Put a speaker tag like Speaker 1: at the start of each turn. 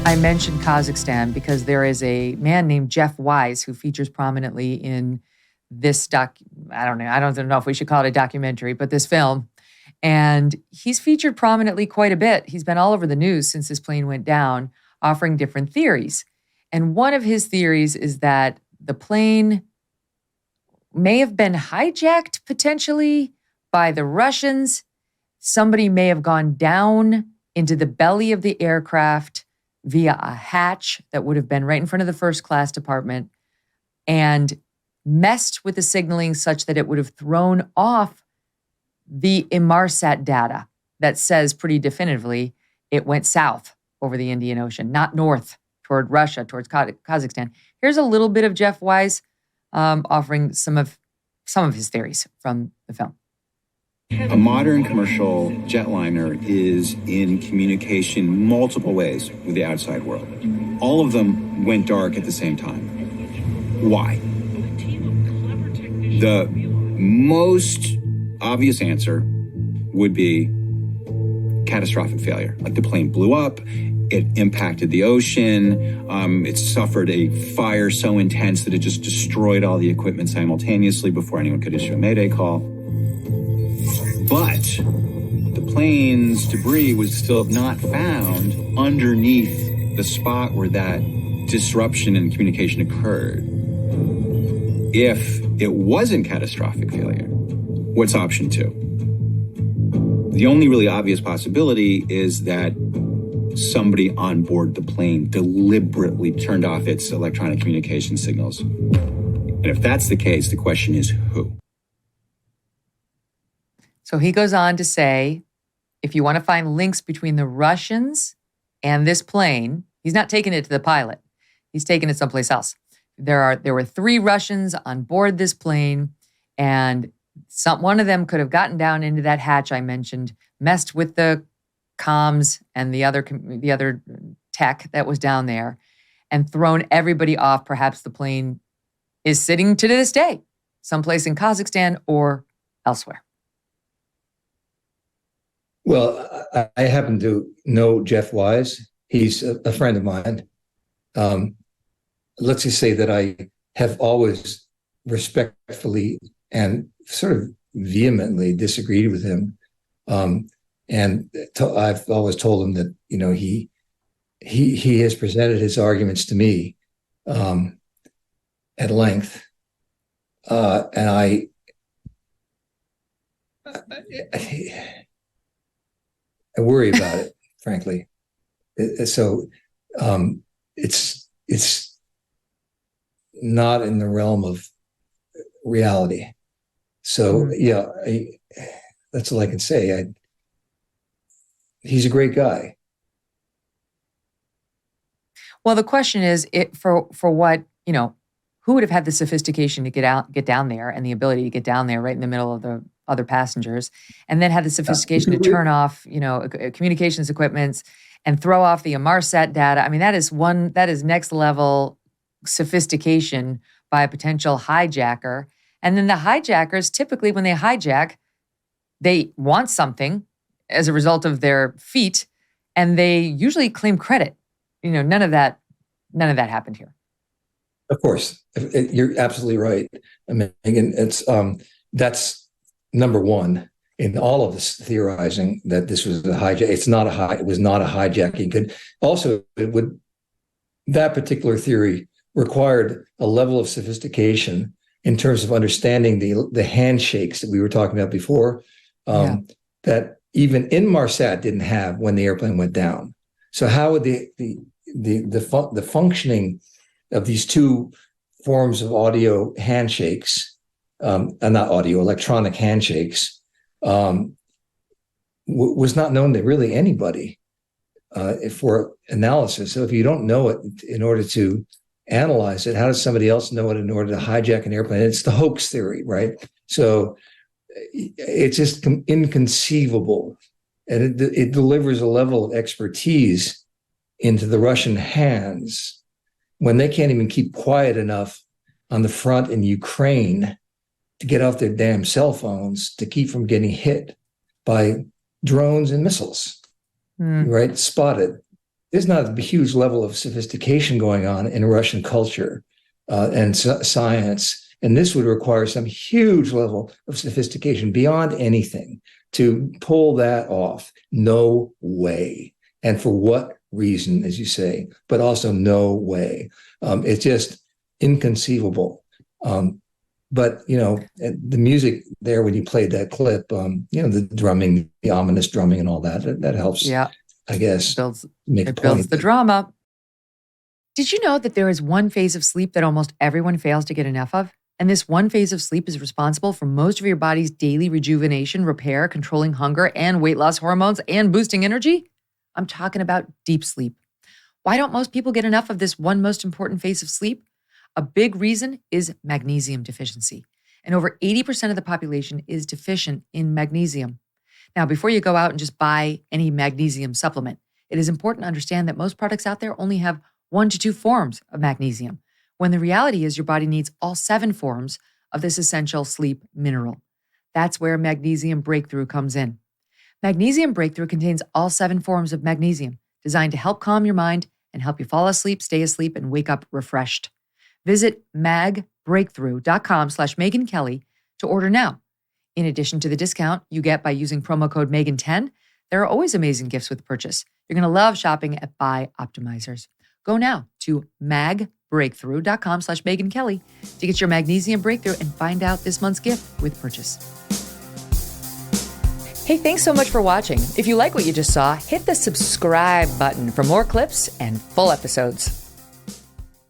Speaker 1: I mentioned Kazakhstan because there is a man named Jeff Wise who features prominently in this I don't know if we should call it a documentary, but this film. And he's featured prominently quite a bit. He's been all over the news since this plane went down, offering different theories. And one of his theories is that the plane may have been hijacked potentially by the Russians. Somebody may have gone down into the belly of the aircraft via a hatch that would have been right in front of the first class department and messed with the signaling such that it would have thrown off the Inmarsat data that says pretty definitively it went south over the Indian Ocean, not north toward Russia, towards Kazakhstan. Here's a little bit of Jeff Wise offering some of his theories from the film.
Speaker 2: A modern commercial jetliner is in communication multiple ways with the outside world. All of them went dark at the same time. Why? The most obvious answer would be catastrophic failure. Like the plane blew up, it impacted the ocean, it suffered a fire so intense that it just destroyed all the equipment simultaneously before anyone could issue a Mayday call. But the plane's debris was still not found underneath the spot where that disruption in communication occurred. If it wasn't catastrophic failure, what's option two? The only really obvious possibility is that somebody on board the plane deliberately turned off its electronic communication signals. And if that's the case, the question is who?
Speaker 1: So he goes on to say, if you want to find links between the Russians and this plane, he's not taking it to the pilot. He's taking it someplace else. There were 3 Russians on board this plane, and one of them could have gotten down into that hatch I mentioned, messed with the comms and the other tech that was down there, and thrown everybody off. Perhaps the plane is sitting to this day, someplace in Kazakhstan or elsewhere.
Speaker 3: Well, I happen to know Jeff Wise. He's a friend of mine. Let's just say that I have always respectfully and sort of vehemently disagreed with him. I've always told him that, he has presented his arguments to me at length. And I worry about it, frankly. So it's not in the realm of reality. So that's all I can say. He's a great guy.
Speaker 1: Well, the question is, for what, who would have had the sophistication to get down there and the ability to get down there right in the middle of the other passengers, and then had the sophistication to turn off, communications equipments and throw off the Inmarsat data. I mean, that is next level sophistication by a potential hijacker. And then the hijackers, typically when they hijack, they want something as a result of their feat, and they usually claim credit. None of that happened here.
Speaker 3: Of course, you're absolutely right. I mean, it's that's number one in all of this theorizing that this was a hijack. It was not a hijacking. That particular theory required a level of sophistication in terms of understanding the handshakes that we were talking about before, that even Inmarsat didn't have when the airplane went down. So how would the functioning of these two forms of audio handshakes, electronic handshakes, was not known to really anybody for analysis. So if you don't know it in order to analyze it, how does somebody else know it in order to hijack an airplane? It's the hoax theory, right? So it's just inconceivable. And it delivers a level of expertise into the Russian hands when they can't even keep quiet enough on the front in Ukraine to get off their damn cell phones to keep from getting hit by drones and missiles, right? Spotted. there's not a huge level of sophistication going on in Russian culture and science. And this would require some huge level of sophistication beyond anything to pull that off. No way. And for what reason, as you say, but also no way. It's just inconceivable. But, the music there, when you played that clip, the drumming, the ominous drumming and all that helps, I guess, make a point.
Speaker 1: It builds the drama. Did you know that there is one phase of sleep that almost everyone fails to get enough of? And this one phase of sleep is responsible for most of your body's daily rejuvenation, repair, controlling hunger and weight loss hormones, and boosting energy? I'm talking about deep sleep. Why don't most people get enough of this one most important phase of sleep? A big reason is magnesium deficiency. And over 80% of the population is deficient in magnesium. Now, before you go out and just buy any magnesium supplement, it is important to understand that most products out there only have 1 to 2 forms of magnesium, when the reality is your body needs all 7 forms of this essential sleep mineral. That's where Magnesium Breakthrough comes in. Magnesium Breakthrough contains all 7 forms of magnesium, designed to help calm your mind and help you fall asleep, stay asleep, and wake up refreshed. Visit magbreakthrough.com/Megyn Kelly to order now. In addition to the discount you get by using promo code Megyn10, there are always amazing gifts with the purchase. You're going to love shopping at Buy Optimizers. Go now to magbreakthrough.com/Megyn Kelly to get your Magnesium Breakthrough and find out this month's gift with purchase. Hey, thanks so much for watching. If you like what you just saw, hit the subscribe button for more clips and full episodes.